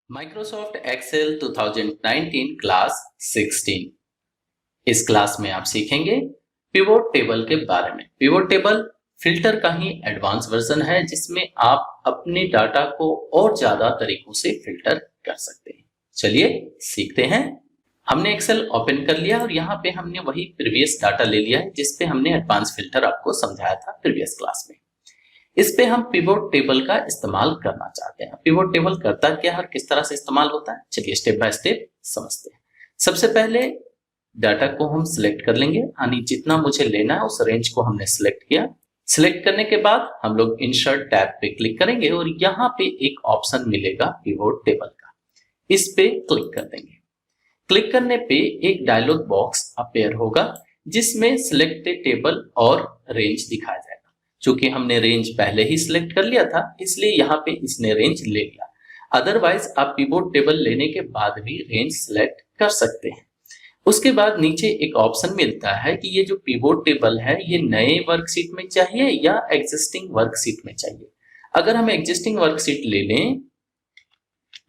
Microsoft Excel 2019 class 16। इस class में आप सीखेंगे पिवोट टेबल के बारे में। पिवोट टेबल फिल्टर का ही एडवांस वर्जन है जिसमें आप अपने डाटा को और ज्यादा तरीकों से फिल्टर कर सकते हैं। चलिए सीखते हैं। हमने एक्सेल ओपन कर लिया और यहाँ पे हमने वही प्रीवियस डाटा ले लिया है जिसपे हमने एडवांस फिल्टर आपको समझाया था प्रीवियस क्लास में। इस पे हम पिवोट टेबल का इस्तेमाल करना चाहते हैं। पिवोट टेबल करता क्या है और किस तरह से इस्तेमाल होता है, चलिए स्टेप बाय स्टेप समझते हैं। सबसे पहले डाटा को हम सिलेक्ट कर लेंगे, यानी जितना मुझे लेना है उस रेंज को हमने सिलेक्ट किया। सिलेक्ट करने के बाद हम लोग इंसर्ट टैब पे क्लिक करेंगे और यहाँ पे एक ऑप्शन मिलेगा पिवोट टेबल का, इस पे क्लिक कर देंगे। क्लिक करने पे एक डायलॉग बॉक्स अपेयर होगा जिसमें सिलेक्ट टेबल और रेंज दिखाया जाएगा। चूंकि हमने रेंज पहले ही सिलेक्ट कर लिया था इसलिए यहाँ पे इसने रेंज ले लिया। अदरवाइज आप पिवोट टेबल लेने के बाद भी रेंज सिलेक्ट कर सकते हैं। उसके बाद नीचे एक ऑप्शन मिलता है कि ये जो पिवोट टेबल है ये नए वर्कशीट में चाहिए या एग्जिस्टिंग वर्कशीट में चाहिए। अगर हम एग्जिस्टिंग वर्कशीट ले लें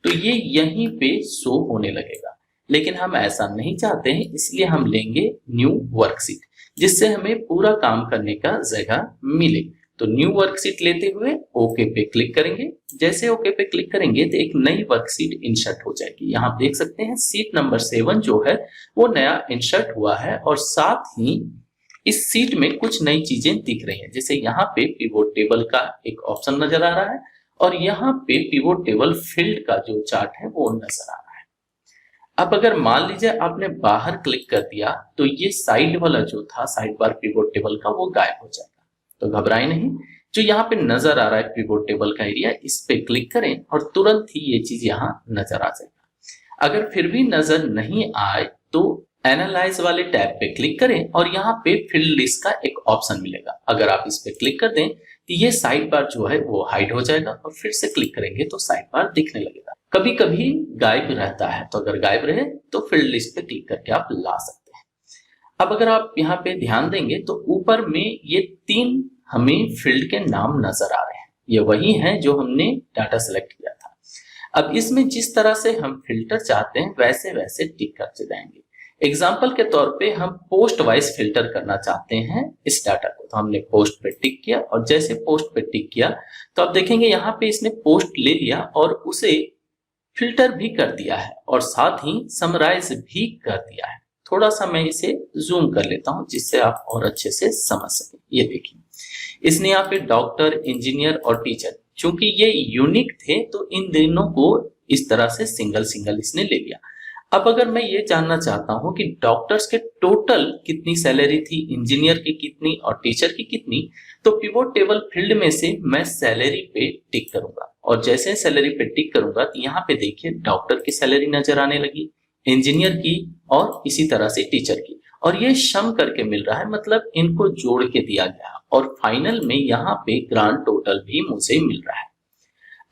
तो ये यहीं पे शो होने लगेगा, लेकिन हम ऐसा नहीं चाहते हैं इसलिए हम लेंगे न्यू वर्कशीट जिससे हमें पूरा काम करने का जगह मिले। तो न्यू वर्कशीट लेते हुए ओके पे क्लिक करेंगे। जैसे ओके पे क्लिक करेंगे तो एक नई वर्कशीट इंसर्ट हो जाएगी। यहाँ आप देख सकते हैं सीट नंबर 7 जो है वो नया इंसर्ट हुआ है और साथ ही इस सीट में कुछ नई चीजें दिख रही हैं। जैसे यहाँ पे पिवोट टेबल का एक ऑप्शन नजर आ रहा है और यहाँ पे पिवोट टेबल फील्ड का जो चार्ट है वो नजर आ रहा है। अब अगर मान लीजिए आपने बाहर क्लिक कर दिया तो ये साइड वाला जो था साइड बार पिवोट टेबल का वो गायब हो जाएगा। तो घबराए नहीं, जो यहाँ पे नजर आ रहा है पिवोट टेबल का एरिया, इस पे क्लिक करें और तुरंत ही ये चीज यहाँ नजर आ जाएगा। अगर फिर भी नजर नहीं आए तो एनालाइज वाले टैब पे क्लिक करें और यहाँ पे फील्ड लिस्ट का एक ऑप्शन मिलेगा। अगर आप इस पे क्लिक कर दें तो ये साइड बार जो है वो हाइड हो जाएगा और फिर से क्लिक करेंगे तो साइड बार दिखने लगेगा। कभी कभी गायब रहता है, तो अगर गायब रहे तो फील्ड लिस्ट पे क्लिक करके आप ला सकते हैं। अब अगर आप यहाँ पे ध्यान देंगे तो ऊपर में ये 3 हमें फील्ड के नाम नजर आ रहे हैं। ये वही हैं जो हमने डाटा सेलेक्ट किया था। अब इसमें जिस तरह से हम फिल्टर चाहते हैं वैसे वैसे टिक करते जाएंगे। एग्जाम्पल के तौर पे हम पोस्ट वाइज फिल्टर करना चाहते हैं इस डाटा को, तो हमने पोस्ट पे टिक किया और जैसे पोस्ट पे टिक किया तो आप देखेंगे यहाँ पे इसने पोस्ट ले लिया और उसे फिल्टर भी कर दिया है और साथ ही समराइज भी कर दिया है। थोड़ा सा मैं इसे जूम कर लेता हूं जिससे आप और अच्छे से समझ सकें। ये देखिए इसने यहाँ पे डॉक्टर, इंजीनियर और टीचर, चूंकि ये यूनिक थे तो इन दोनों को इस तरह से सिंगल सिंगल इसने ले लिया। अब अगर मैं ये जानना चाहता हूं कि डॉक्टर्स के टोटल कितनी सैलरी थी, इंजीनियर की कितनी और टीचर की कितनी, तो पिवोट टेबल फील्ड में से मैं सैलरी पे टिक करूंगा और जैसे सैलरी पे टिक करूंगा तो यहाँ पे देखिए डॉक्टर की सैलरी नजर आने लगी, इंजीनियर की और इसी तरह से टीचर की, और ये सम करके मिल रहा है, मतलब इनको जोड़ के दिया गया और फाइनल में यहाँ पे ग्रांड टोटल भी मुझे मिल रहा है।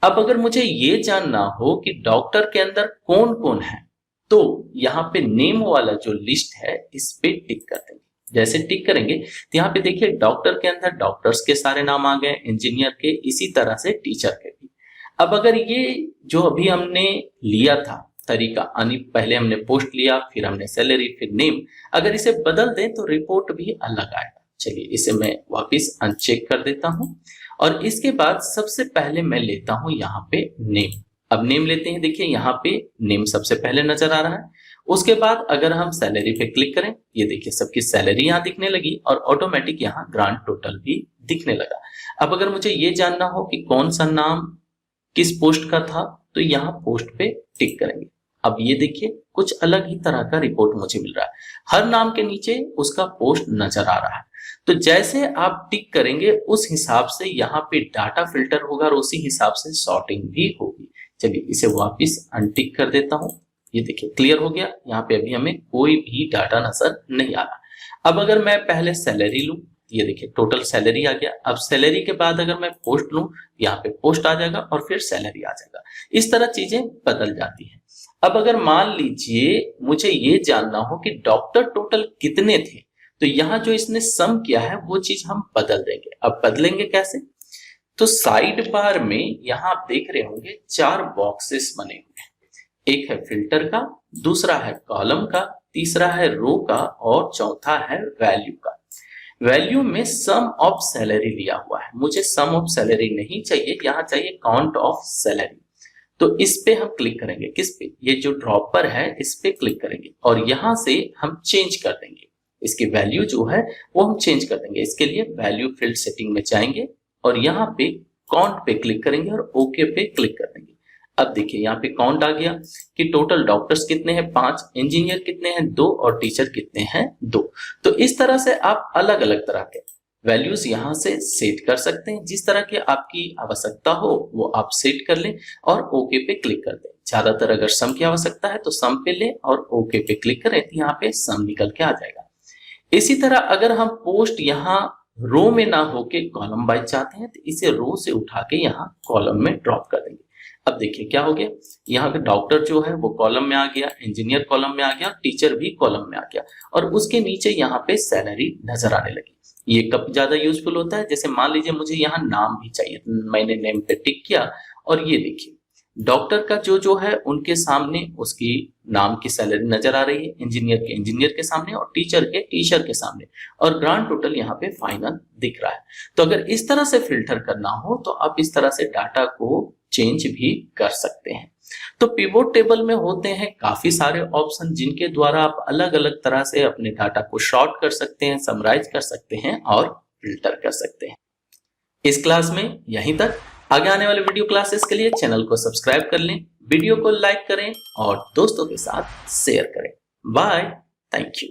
अब अगर मुझे ये जानना हो कि डॉक्टर के अंदर कौन कौन है तो यहाँ पे नेम वाला जो लिस्ट है इस पे टिक कर देंगे। जैसे टिक करेंगे तो यहाँ पे देखिए डॉक्टर के अंदर डॉक्टर्स के सारे नाम आ गए, इंजीनियर के, इसी तरह से टीचर के भी। अब अगर ये जो अभी हमने लिया था तरीका, यानी पहले हमने पोस्ट लिया, फिर हमने सैलरी, फिर नेम, अगर इसे बदल दें तो रिपोर्ट भी अलग आएगा। चलिए इसे मैं वापिस अनचेक कर देता हूं और इसके बाद सबसे पहले मैं लेता हूं यहाँ पे नेम। अब नेम लेते हैं, देखिए यहाँ पे नेम सबसे पहले नजर आ रहा है। उसके बाद अगर हम सैलरी पे क्लिक करें, ये देखिए सबकी सैलरी यहाँ दिखने लगी और ऑटोमेटिक यहाँ ग्रांड टोटल भी दिखने लगा। अब अगर मुझे ये जानना हो कि कौन सा नाम किस पोस्ट का था तो यहाँ पोस्ट पे टिक करेंगे। अब ये देखिए कुछ अलग ही तरह का रिपोर्ट मुझे मिल रहा है, हर नाम के नीचे उसका पोस्ट नजर आ रहा है। तो जैसे आप टिक करेंगे उस हिसाब से यहाँ पे डाटा फिल्टर होगा और उसी हिसाब से सॉर्टिंग भी होगी। चलिए इसे वापस अनटिक कर देता हूं। ये देखिए क्लियर हो गया, यहाँ पे अभी हमें कोई भी डाटा नजर नहीं आ रहा। अब अगर मैं पहले सैलरी लूं, ये देखिए टोटल सैलरी आ गया। अब सैलरी के बाद अगर मैं पोस्ट लूं, यहाँ पे पोस्ट आ जाएगा और फिर सैलरी आ जाएगा। इस तरह चीजें बदल जाती हैं। अब अगर मान लीजिए मुझे ये जानना हो कि डॉक्टर टोटल कितने थे, तो यहाँ जो इसने सम किया है वो चीज हम बदल देंगे। अब बदलेंगे कैसे, तो साइड बार में यहाँ आप देख रहे होंगे 4 बॉक्सेस बने हुए हैं। एक है फिल्टर का, दूसरा है कॉलम का, तीसरा है रो का और चौथा है वैल्यू का। वैल्यू में सम ऑफ सैलरी लिया हुआ है, मुझे सम ऑफ सैलरी नहीं चाहिए, यहाँ चाहिए काउंट ऑफ सैलरी। तो इस पे हम क्लिक करेंगे, किस पे, ये जो ड्रॉपर है इस पे क्लिक करेंगे और यहां से हम चेंज कर देंगे, इसकी वैल्यू जो है वो हम चेंज कर देंगे। इसके लिए वैल्यू फील्ड सेटिंग में जाएंगे और यहाँ पे काउंट पे क्लिक करेंगे और ओके पे क्लिक कर देंगे। अब देखिए यहाँ पे काउंट आ गया कि टोटल डॉक्टर्स कितने हैं 5, इंजीनियर कितने हैं 2 और टीचर कितने हैं 2। तो इस तरह से आप अलग अलग तरह के वैल्यूज यहाँ से सेट कर सकते हैं, जिस तरह की आपकी आवश्यकता हो वो आप सेट कर लें और ओके पे क्लिक कर दें। ज्यादातर अगर सम की आवश्यकता है तो सम पे लें और ओके पे क्लिक करें तो यहाँ पे सम निकल के आ जाएगा। इसी तरह अगर हम पोस्ट यहाँ रो में ना होके कॉलम वाइज चाहते हैं तो इसे रो से उठा के यहाँ कॉलम में ड्रॉप कर देंगे। अब देखिए क्या हो गया, यहाँ पे डॉक्टर जो है वो कॉलम में आ गया, इंजीनियर कॉलम में आ गया, टीचर भी कॉलम में आ गया और उसके नीचे यहाँ पे सैलरी नजर आने लगी। ये कब ज्यादा यूजफुल होता है, जैसे मान लीजिए मुझे यहाँ नाम भी चाहिए, मैंने नेम पे टिक किया और ये देखिए डॉक्टर का जो है उनके सामने उसकी नाम की सैलरी नजर आ रही है, इंजीनियर के सामने और टीचर के सामने और ग्रांड टोटल यहाँ पे फाइनल दिख रहा है। तो अगर इस तरह से फिल्टर करना हो तो आप इस तरह से डाटा को चेंज भी कर सकते हैं। तो पिवोट टेबल में होते हैं काफी सारे ऑप्शन जिनके द्वारा आप अलग अलग तरह से अपने डाटा को शॉर्ट कर सकते हैं, समराइज कर सकते हैं और फिल्टर कर सकते हैं। इस क्लास में यहीं तक। आगे आने वाले वीडियो क्लासेस के लिए चैनल को सब्सक्राइब कर लें, वीडियो को लाइक करें और दोस्तों के साथ शेयर करें। Bye, thank you.